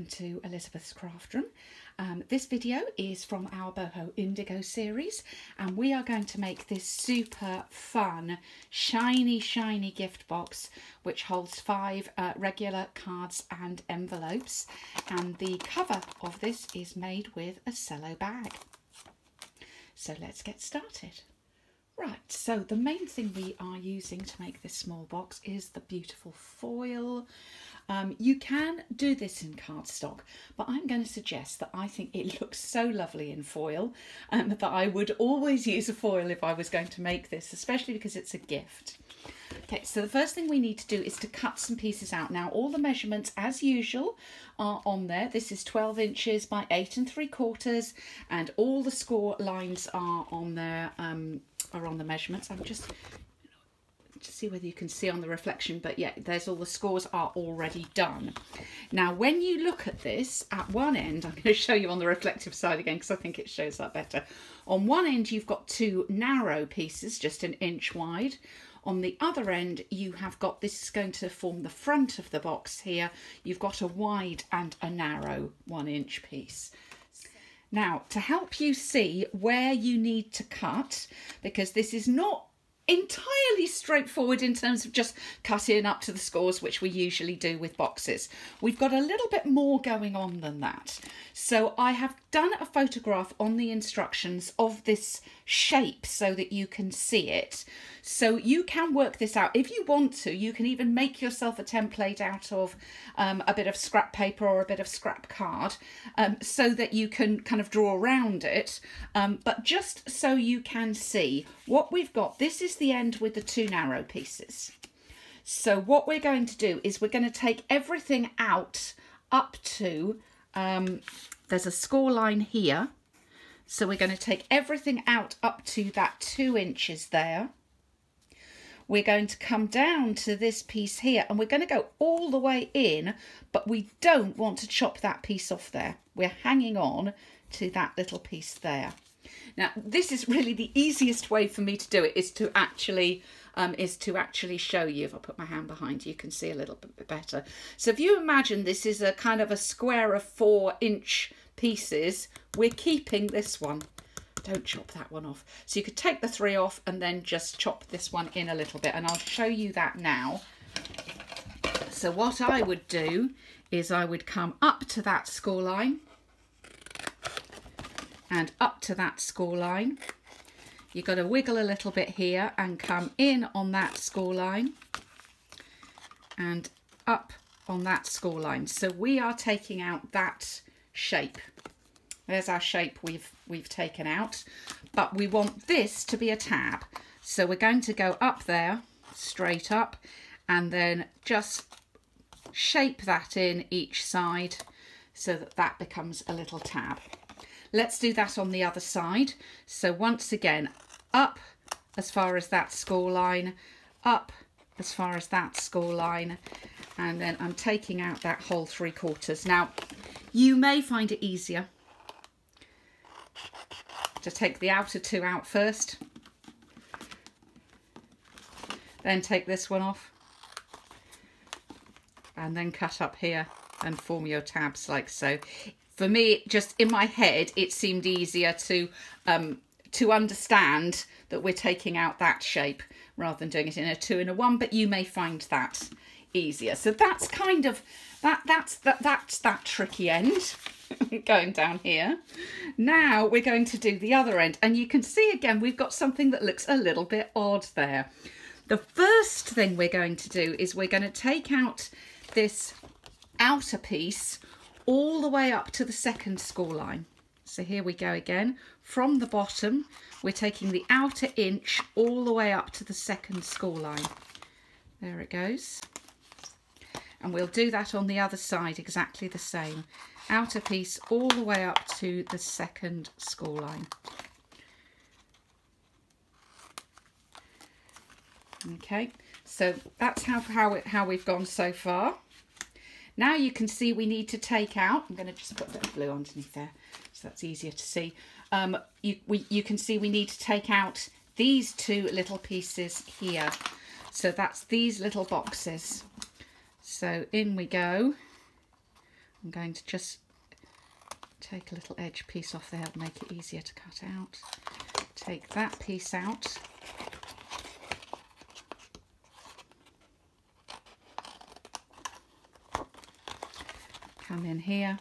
welcome to Elizabeth's Craft Room. This video is from our Boho Indigo series, and we are going to make this super fun shiny gift box which holds 5 regular cards and envelopes, and the cover of this is made with a Cello bag. So let's get started. Right, so the main thing we are using to make this small box is the beautiful foil. You can do this in cardstock, but I'm going to suggest that I think it looks so lovely in foil that I would always use a foil if I was going to make this, especially because it's a gift. Okay, so the first thing we need to do is to cut some pieces out. Now, all the measurements, as usual, are on there. This is 12 inches by 8 3/4, and all the score lines are on there, are on the measurements. I'm just to see whether you can see on the reflection, but yeah, there's all the scores are already done. Now, when you look at this, at one end, I'm going to show you on the reflective side again because I think it shows that better. On one end, you've got 2 narrow pieces, just 1 inch wide. On the other end, you have got, this is going to form the front of the box here. You've got a wide and a narrow 1 inch piece. Now, to help you see where you need to cut, because this is not entirely straightforward in terms of just cutting up to the scores, which we usually do with boxes. We've got a little bit more going on than that. So I have done a photograph on the instructions of this shape so that you can see it. So you can work this out. If you want to, you can even make yourself a template out of a bit of scrap paper or a bit of scrap card so that you can kind of draw around it. But just so you can see what we've got, this is the end with the 2 narrow pieces. So what we're going to do is we're going to take everything out up to, there's a score line here. So we're going to take everything out up to that 2 inches there. We're going to come down to this piece here and we're going to go all the way in, but we don't want to chop that piece off there. We're hanging on to that little piece there. Now, this is really the easiest way for me to do it, is to actually show you. If I put my hand behind you can see a little bit better. So if you imagine this is a kind of a square of 4 inch pieces, we're keeping this one. Don't chop that one off. So you could take the 3 off and then just chop this one in a little bit, and I'll show you that now. So what I would do is I would come up to that score line and up to that score line. You've got to wiggle a little bit here and come in on that score line and up on that score line. So we are taking out that shape. There's our shape we've taken out, but we want this to be a tab. So we're going to go up there, straight up, and then just shape that in each side so that that becomes a little tab. Let's do that on the other side. So once again, up as far as that score line, up as far as that score line, and then I'm taking out that whole 3/4. Now, you may find it easier to take the outer 2 out first, then take this one off, and then cut up here and form your tabs like so. For me, just in my head, it seemed easier to understand that we're taking out that shape rather than doing it in a 2 and a 1, but you may find that easier. So that's kind of that's that tricky end going down here. Now we're going to do the other end, and you can see again we've got something that looks a little bit odd there. The first thing we're going to do is we're going to take out this outer piece all the way up to the 2nd score line. So here we go again. From the bottom, we're taking the outer inch all the way up to the 2nd score line. There it goes. And we'll do that on the other side exactly the same. Outer piece all the way up to the 2nd score line. Okay, so that's how we've gone so far. Now you can see we need to take out, I'm going to just put a bit of blue underneath there so that's easier to see. You can see we need to take out these 2 little pieces here. So that's these little boxes. So in we go I'm going to just take a little edge piece off there to make it easier to cut out. Take that piece out. Come in here.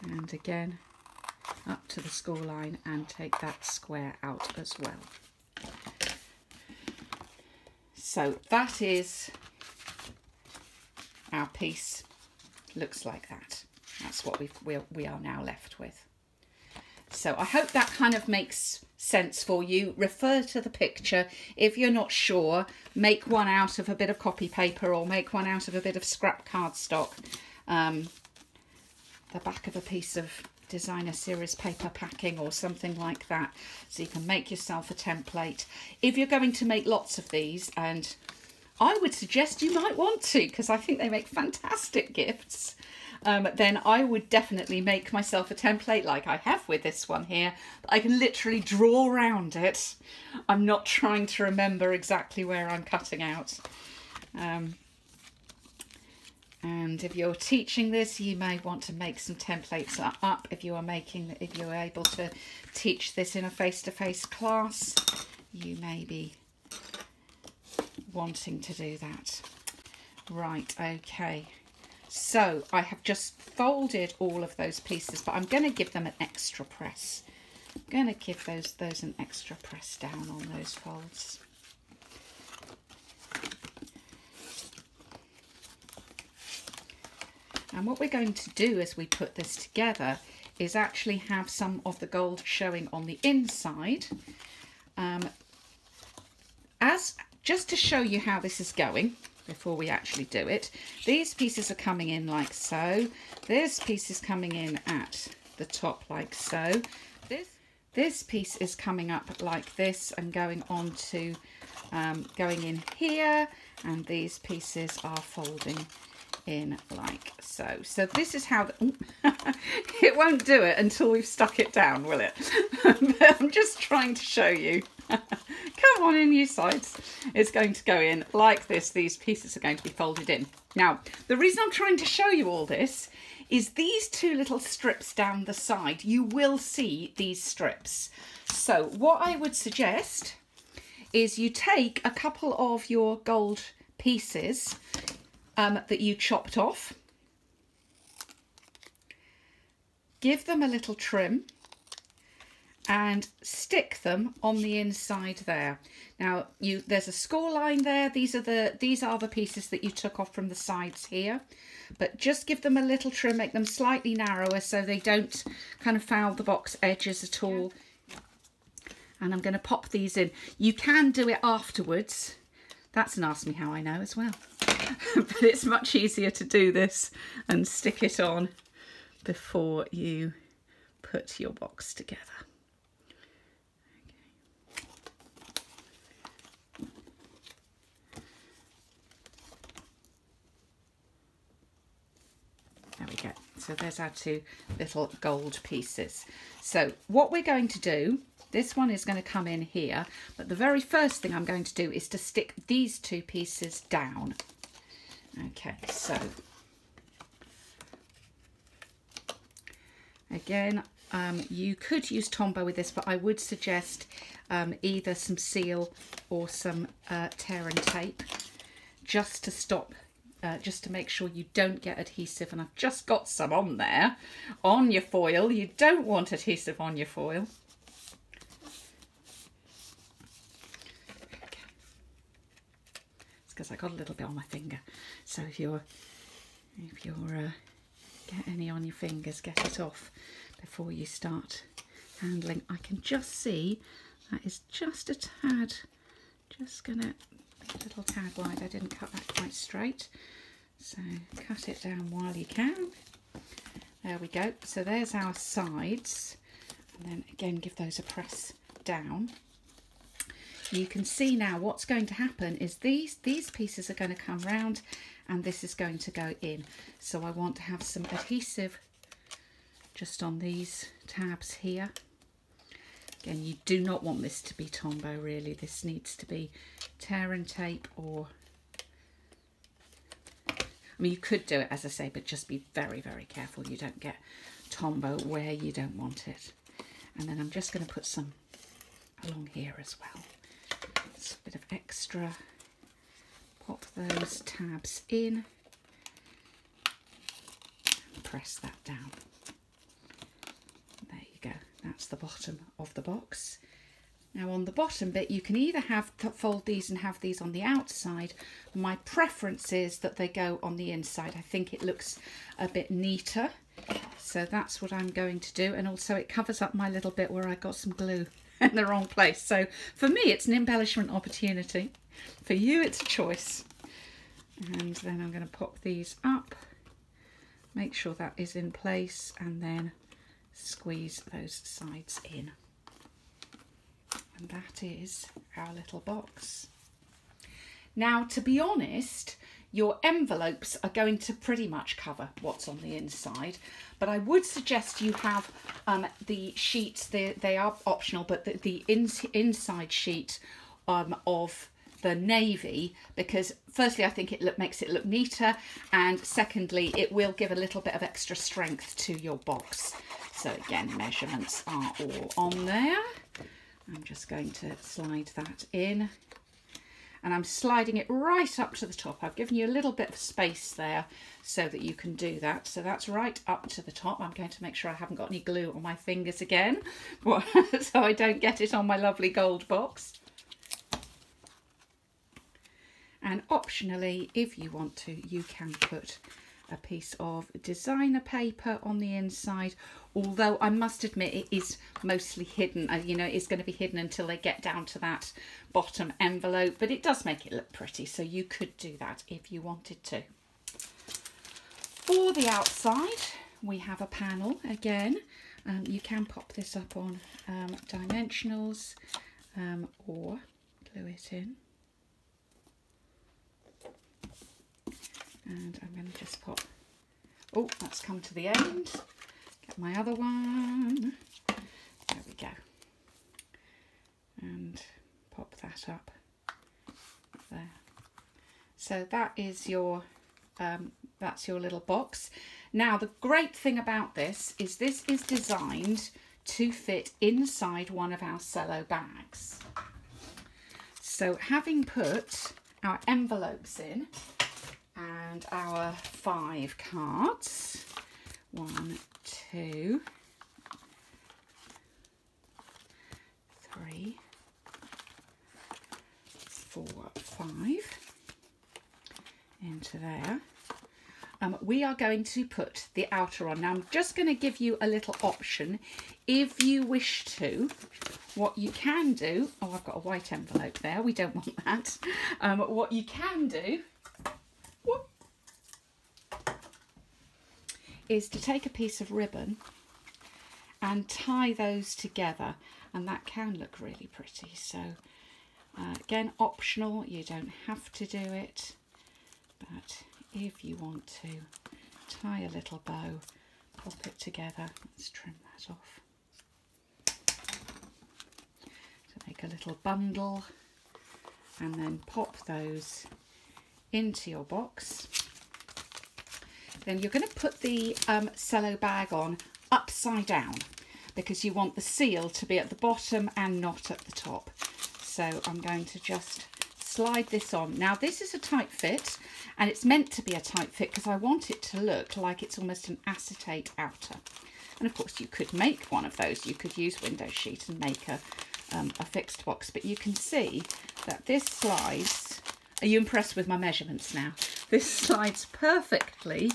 And again, up to the score line and take that square out as well. So that is our piece. Looks like that. That's what we are now left with. So I hope that kind of makes sense for you. Refer to the picture. If you're not sure, make one out of a bit of copy paper or make one out of a bit of scrap cardstock. The back of a piece of designer series paper packing or something like that, so you can make yourself a template. If you're going to make lots of these, and I would suggest you might want to, because I think they make fantastic gifts, then I would definitely make myself a template like I have with this one here. I can literally draw around it. I'm not trying to remember exactly where I'm cutting out. And if you're teaching this, you may want to make some templates up. If you're able to teach this in a face-to-face class, you may be wanting to do that. Right, okay. So I have just folded all of those pieces, but I'm going to give them an extra press. I'm going to give those an extra press down on those folds. And what we're going to do as we put this together is actually have some of the gold showing on the inside. Just to show you how this is going before we actually do it, these pieces are coming in like so. This piece is coming in at the top like so. This piece is coming up like this and going on to going in here, and these pieces are folding in like so. So this is how it won't do it until we've stuck it down, will it? But I'm just trying to show you. Come on in, you sides. It's going to go in like this. These pieces are going to be folded in. Now, the reason I'm trying to show you all this is these two little strips down the side. You will see these strips. So what I would suggest is you take a couple of your gold pieces that you chopped off, give them a little trim and stick them on the inside there. Now there's a score line there. These are the pieces that you took off from the sides here, but just give them a little trim, make them slightly narrower so they don't kind of foul the box edges at all. And I'm going to pop these in. You can do it afterwards. That's an ask me how I know as well. But it's much easier to do this and stick it on before you put your box together. There we go. So there's our two little gold pieces. So what we're going to do, this one is going to come in here, but the very first thing I'm going to do is to stick these two pieces down. Okay, so again, you could use Tombow with this, but I would suggest either some seal or some tear and tape, just to stop, just to make sure you don't get adhesive. And I've just got some on there, on your foil. You don't want adhesive on your foil. Because I got a little bit on my finger, so if you're get any on your fingers, get it off before you start handling. I can just see that is just a tad, just gonna be a little tad wide. I didn't cut that quite straight, so cut it down while you can. There we go. So there's our sides, and then again give those a press down. You can see now what's going to happen is these pieces are going to come round and this is going to go in. So I want to have some adhesive just on these tabs here. Again, you do not want this to be Tombow really. This needs to be tear and tape, or I mean, you could do it, as I say, but just be very, very careful you don't get Tombow where you don't want it. And then I'm just going to put some along here as well. It's a bit of extra. Pop those tabs in. And press that down. There you go. That's the bottom of the box. Now on the bottom bit, you can either fold these and have these on the outside. My preference is that they go on the inside. I think it looks a bit neater. So that's what I'm going to do. And also it covers up my little bit where I got some glue in the wrong place. So for me, it's an embellishment opportunity. For you, it's a choice. And then I'm going to pop these up. Make sure that is in place and then squeeze those sides in. And that is our little box. Now, to be honest, your envelopes are going to pretty much cover what's on the inside, but I would suggest you have the sheets, they are optional, but the inside sheet of the navy, because firstly I think it makes it look neater, and secondly it will give a little bit of extra strength to your box. So again, measurements are all on there. I'm just going to slide that in, and I'm sliding it right up to the top. I've given you a little bit of space there so that you can do that. So that's right up to the top. I'm going to make sure I haven't got any glue on my fingers again, so I don't get it on my lovely gold box. And optionally, if you want to, you can put a piece of designer paper on the inside, although I must admit it is mostly hidden. You know, it's going to be hidden until they get down to that bottom envelope, but it does make it look pretty, so you could do that if you wanted to. For the outside, we have a panel again. You can pop this up on dimensionals or glue it in. And I'm going to just pop, oh, that's come to the end. Get my other one. There we go. And pop that up there. So that is your, that's your little box. Now, the great thing about this is designed to fit inside one of our Cello bags. So having put our envelopes in, and our 5 cards, 1, 2, 3, 4, 5 into there. We are going to put the outer on. Now I'm just going to give you a little option if you wish to. What you can do, oh, I've got a white envelope there, we don't want that. What you can do is to take a piece of ribbon and tie those together, and that can look really pretty. So again, optional, you don't have to do it, but if you want to tie a little bow, pop it together. Let's trim that off. So make a little bundle and then pop those into your box. Then you're going to put the Cello bag on upside down because you want the seal to be at the bottom and not at the top. So I'm going to just slide this on. Now this is a tight fit, and it's meant to be a tight fit because I want it to look like it's almost an acetate outer. And of course you could make one of those. You could use window sheet and make a fixed box, but you can see that this slides. Are you impressed with my measurements now? This slides perfectly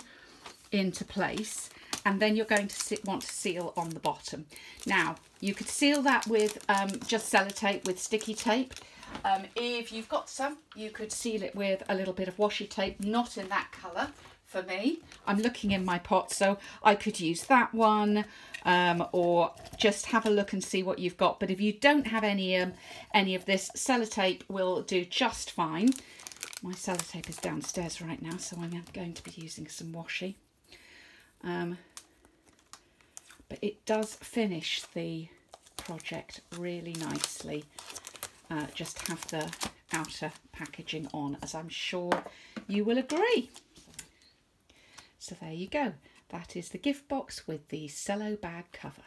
into place, and then you're going to want to seal on the bottom. Now you could seal that with just sellotape with sticky tape. If you've got some, you could seal it with a little bit of washi tape, not in that colour for me. I'm looking in my pot, so I could use that one, or just have a look and see what you've got. But if you don't have any of this, sellotape will do just fine. My sellotape is downstairs right now, so I'm going to be using some washi. But it does finish the project really nicely. Just have the outer packaging on, as I'm sure you will agree. So there you go. That is the gift box with the Cello bag cover.